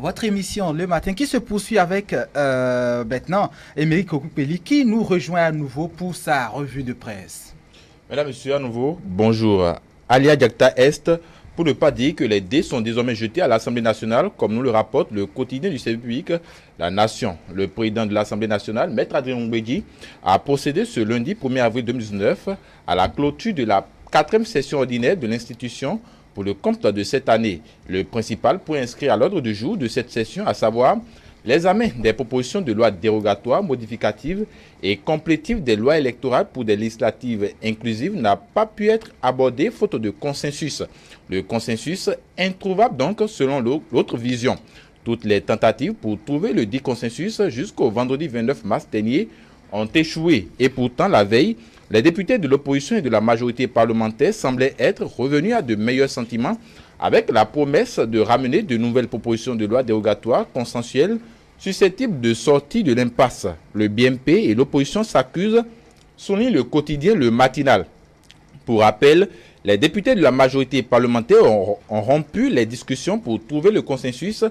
Votre émission le matin qui se poursuit avec maintenant Émeric Okupeli qui nous rejoint à nouveau pour sa revue de presse. Mesdames, Messieurs, à nouveau, bonjour. Alia Diakta Est, pour ne pas dire que les dés sont désormais jetés à l'Assemblée nationale, comme nous le rapporte le quotidien du service public, La Nation. Le président de l'Assemblée nationale, Maître Adrien Mbedi, a procédé ce lundi 1er avril 2019 à la clôture de la 4e session ordinaire de l'institution pour le compte de cette année. Le principal point inscrit à l'ordre du jour de cette session, à savoir l'examen des propositions de loi dérogatoires, modificatives et complétives des lois électorales pour des législatives inclusives, n'a pas pu être abordé faute de consensus. Le consensus introuvable donc selon l'autre vision. Toutes les tentatives pour trouver le dit consensus jusqu'au vendredi 29 mars dernier ont échoué et pourtant la veille, les députés de l'opposition et de la majorité parlementaire semblaient être revenus à de meilleurs sentiments avec la promesse de ramener de nouvelles propositions de loi dérogatoires consensuelles susceptibles de sortir de l'impasse. Le BMP et l'opposition s'accusent, souligne le quotidien Le Matinal. Pour rappel, les députés de la majorité parlementaire ont rompu les discussions pour trouver le consensus,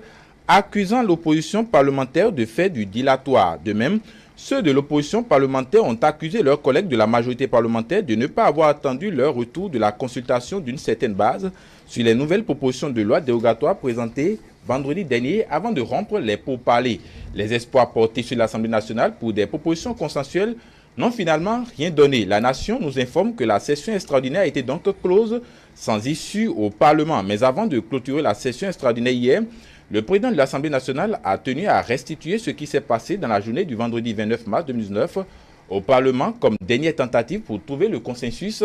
accusant l'opposition parlementaire de faire du dilatoire. De même, ceux de l'opposition parlementaire ont accusé leurs collègues de la majorité parlementaire de ne pas avoir attendu leur retour de la consultation d'une certaine base sur les nouvelles propositions de loi dérogatoires présentées vendredi dernier avant de rompre les pourparlers. Les espoirs portés sur l'Assemblée nationale pour des propositions consensuelles n'ont finalement rien donné. La Nation nous informe que la session extraordinaire a été donc close sans issue au Parlement. Mais avant de clôturer la session extraordinaire hier, le président de l'Assemblée nationale a tenu à restituer ce qui s'est passé dans la journée du vendredi 29 mars 2019 au Parlement comme dernière tentative pour trouver le consensus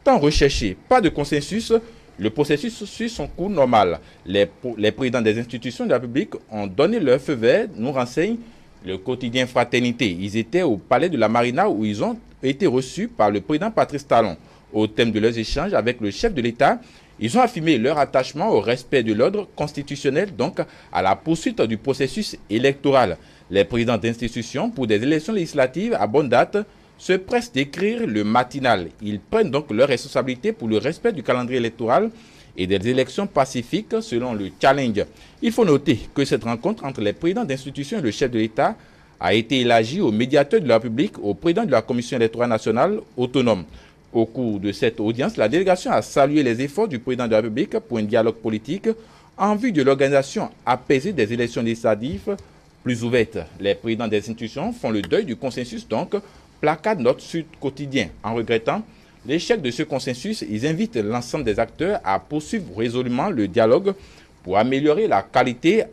tant recherché. Pas de consensus, le processus suit son cours normal. Les présidents des institutions de la République ont donné leur feu vert, nous renseigne le quotidien Fraternité. Ils étaient au palais de la Marina où ils ont été reçus par le président Patrice Talon. Au thème de leurs échanges avec le chef de l'État, ils ont affirmé leur attachement au respect de l'ordre constitutionnel, donc à la poursuite du processus électoral. Les présidents d'institutions pour des élections législatives à bonne date se pressent d'écrire le matinal. Ils prennent donc leurs responsabilités pour le respect du calendrier électoral et des élections pacifiques selon le challenge. Il faut noter que cette rencontre entre les présidents d'institutions et le chef de l'État a été élargie au médiateur de la République, au président de la Commission électorale nationale autonome. Au cours de cette audience, la délégation a salué les efforts du président de la République pour un dialogue politique en vue de l'organisation apaisée des élections législatives plus ouvertes. Les présidents des institutions font le deuil du consensus, donc placardent notre Sud quotidien. En regrettant l'échec de ce consensus, ils invitent l'ensemble des acteurs à poursuivre résolument le dialogue pour améliorer la qualité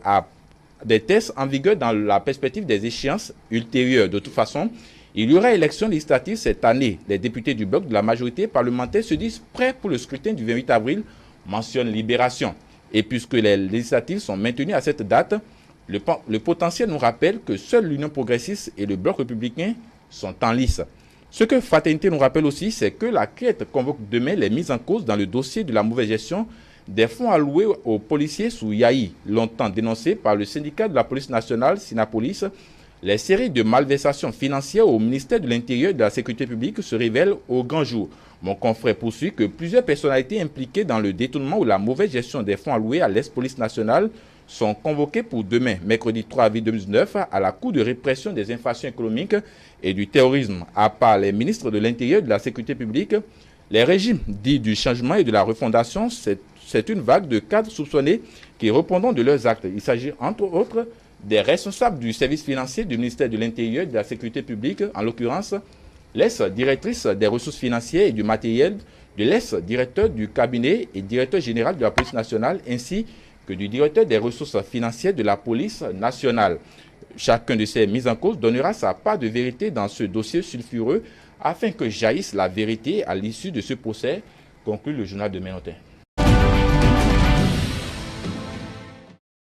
des tests en vigueur dans la perspective des échéances ultérieures. De toute façon, il y aura élection législative cette année. Les députés du bloc de la majorité parlementaire se disent prêts pour le scrutin du 28 avril, mentionne Libération. Et puisque les législatives sont maintenues à cette date, le potentiel nous rappelle que seule l'Union progressiste et le bloc républicain sont en lice. Ce que Fraternité nous rappelle aussi, c'est que la quête convoque demain les mises en cause dans le dossier de la mauvaise gestion des fonds alloués aux policiers sous Yahi, longtemps dénoncé par le syndicat de la police nationale, Sinapolis. Les séries de malversations financières au ministère de l'Intérieur et de la Sécurité publique se révèlent au grand jour. Mon confrère poursuit que plusieurs personnalités impliquées dans le détournement ou la mauvaise gestion des fonds alloués à l'ex-police nationale sont convoquées pour demain, mercredi 3 avril 2019, à la Cour de répression des infractions économiques et du terrorisme. À part les ministres de l'Intérieur et de la Sécurité publique, les régimes dits du changement et de la refondation, c'est une vague de cadres soupçonnés qui répondront de leurs actes. Il s'agit entre autres des responsables du service financier du ministère de l'Intérieur et de la Sécurité publique, en l'occurrence l'ex-directrice des ressources financières et du matériel, de l'ex-directeur du cabinet et directeur général de la police nationale, ainsi que du directeur des ressources financières de la police nationale. Chacun de ces mises en cause donnera sa part de vérité dans ce dossier sulfureux afin que jaillisse la vérité à l'issue de ce procès, conclut le journal de Ménotin.